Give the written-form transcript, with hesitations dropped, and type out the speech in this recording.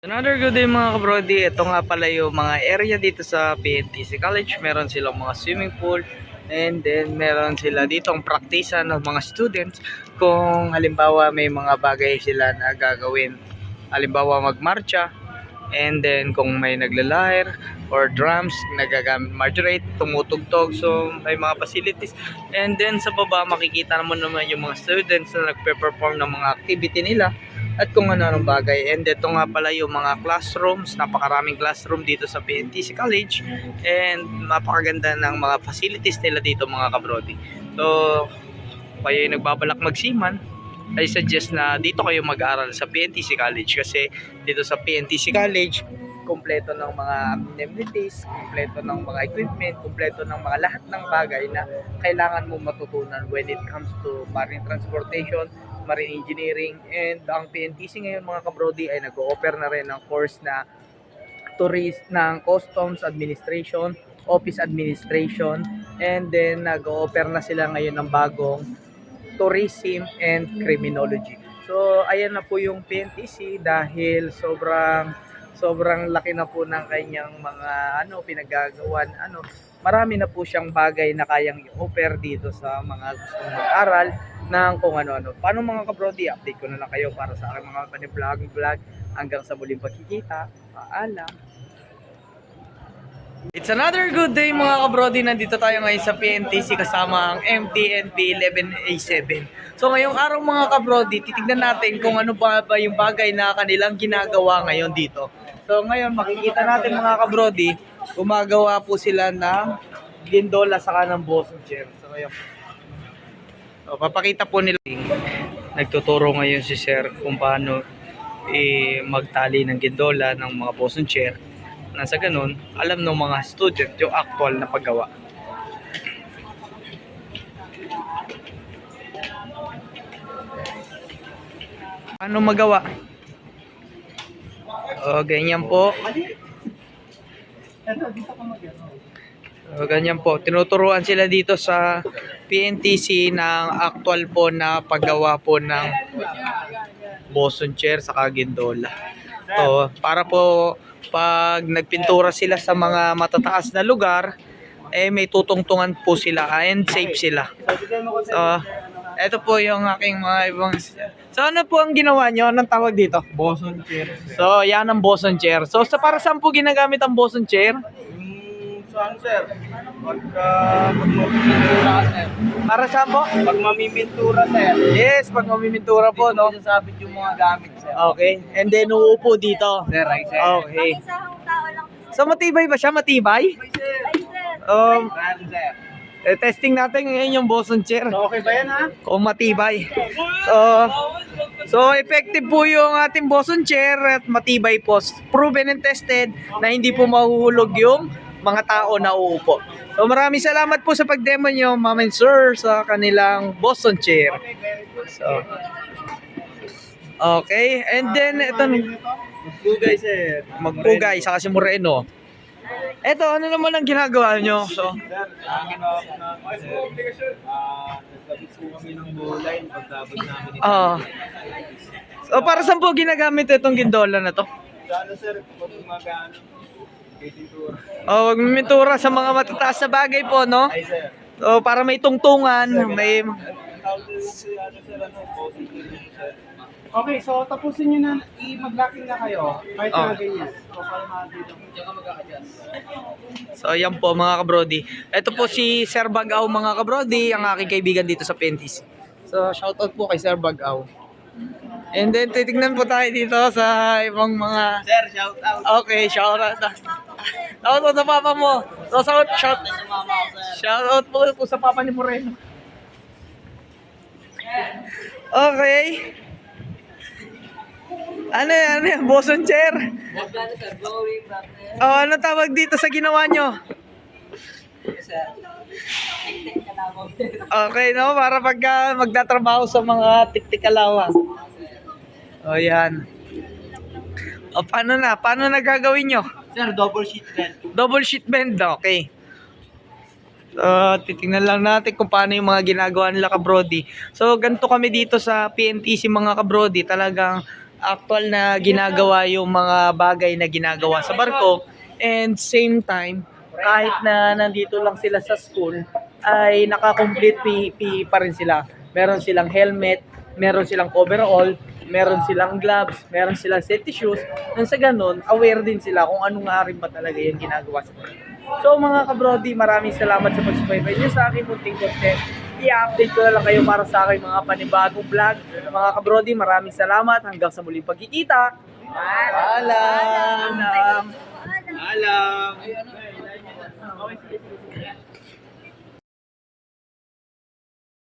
Another good day mga kabrody. Ito nga pala yung mga area dito sa PNTC College. Meron silang mga swimming pool. And then meron sila dito ang praktisan ng mga students. Kung halimbawa may mga bagay sila na gagawin. Halimbawa magmarcha. And then kung may naglalahir or drums, nagagamit margarite, tumutugtog. So may mga facilities. And then sa baba makikita mo naman yung mga students na nagpe-perform ng mga activity nila at kung ano-anong bagay. And ito nga pala yung mga classrooms, napakaraming classroom dito sa PNTC College and napakaganda ng mga facilities nila dito mga kabrody. So kayo yung nagbabalak magsiman, I suggest na dito kayo mag-aral sa PNTC College kasi dito sa PNTC College kumpleto ng mga amenities, kumpleto ng mga equipment, kumpleto ng mga lahat ng bagay na kailangan mo matutunan when it comes to marine transportation, marine engineering, and ang PNTC ngayon mga kabrody ay nag-o-offer na rin ng course na tourist ng customs administration, office administration, and then nag-o-offer na sila ngayon ng bagong tourism and criminology. So ayan na po yung PNTC dahil sobrang laki na po ng kanyang mga pinagagawan, marami na po siyang bagay na kayang i-offer dito sa mga gustong mag-aral ng kung ano-ano. Paano mga kabrody, update ko na lang kayo para sa aking mga vlog. Hanggang sa muling pagkikita. Paalam. It's another good day mga kabrody. Nandito tayo ngayon sa PNTC kasama ang MTNP 11A7. So ngayong araw mga kabrody, titignan natin kung ano ba yung bagay na kanilang ginagawa ngayon dito. So ngayon makikita natin mga kabrody, gumagawa po sila ng gindola saka ng boson chair. So ngayon, papakita po nila. Nagtuturo ngayon si sir kung paano magtali ng gindola ng mga boson chair. Nasa ganun, alam ng mga student yung actual na paggawa. Paano magawa? O, ganyan po. O, ganyan po. Tinuturuan sila dito sa PNTC ng actual po na paggawa po ng boson chair sa gindola. So, para po pag nagpintura sila sa mga matataas na lugar, may tutungtungan po sila and safe sila. So, ito po yung aking mga ibang... So, ano po ang ginawa nyo? Anong tawag dito? Boson chair. So, yan ang boson chair. So, para saan po ginagamit ang boson chair? Saan, sir? Pagka magmamimitura, sir. Para saan po? Pag mamimitura, sir. Yes, pag mamimintura po, no? Dito sasabit yung mga gamit, sir. Okay. And then, uupo dito. Sir, right, sir. Okay. Isang tao lang. So, matibay ba siya? Matibay? Ay, sir. Ay, sir. Brand, sir. Testing natin ngayon yung boson chair. So, okay ba yan, ha? Kung matibay. So effective po yung ating boson chair at matibay po. Proven and tested na hindi po mahuhulog yung mga tao na uupo. So maraming salamat po sa pag-demo nyo, ma'am and sir, sa kanilang boson chair. So, okay, and then ito Magbugay, sir. magpugay sa kasi Moreno. Ito, ano naman ang ginagawa nyo? So, Sir, ang ginawa ko na, sir, nagkabit po kami ng bulay pagkabot namin ito. So para saan po ginagamit itong gindola na to? Sa ano, sir, kung gumagano, pintura. Oh, magmimintura sa mga matataas na bagay po, no? Ay, sir. So para may tungtungan, may Ang tawag din si ano, sir, boson chair, sir. Okay, so tapusin nyo na, mag-locking na kayo. Kahit Oh. na ganyan. So, para dito. Diyan ka mag-a-adjust. So ayan po mga kabrody. Ito po si Sir Bagaw mga kabrody, ang aking kaibigan dito sa PNTC. So shoutout po kay Sir Bagaw. And then titignan po tayo dito sa ibang mga... Sir, shout out. Okay, shoutout. Shoutout sa papa mo. So shoutout po sa papa ni Moreno. Okay. Ano yan? Boson chair? Oh, ano tawag dito sa ginawa nyo? Okay, no? Para pagka magtatrabaho sa mga tiktikalawa. O, yan. O, paano na? Paano na gagawin nyo? Sir, double sheet belt. Double sheet bend, okay. So, titingnan lang natin kung paano yung mga ginagawa nila kabrody. So, ganito kami dito sa PNTC mga kabrody. Talagang actual na ginagawa yung mga bagay na ginagawa sa barko, and same time kahit na nandito lang sila sa school ay naka-complete PPE pa rin sila. Meron silang helmet, meron silang overall, meron silang gloves, meron silang safety shoes. Nang sa ganun, aware din sila kung ano nga rin ba talaga yung ginagawa sa barko. So mga kabrody, maraming salamat sa pag-subscribe nyo sa aking munting content. I-update ko na lang kayo para sa aking mga panibagong vlog. Mga kabrody, maraming salamat. Hanggang sa muling pagkikita. Paalam! Paalam!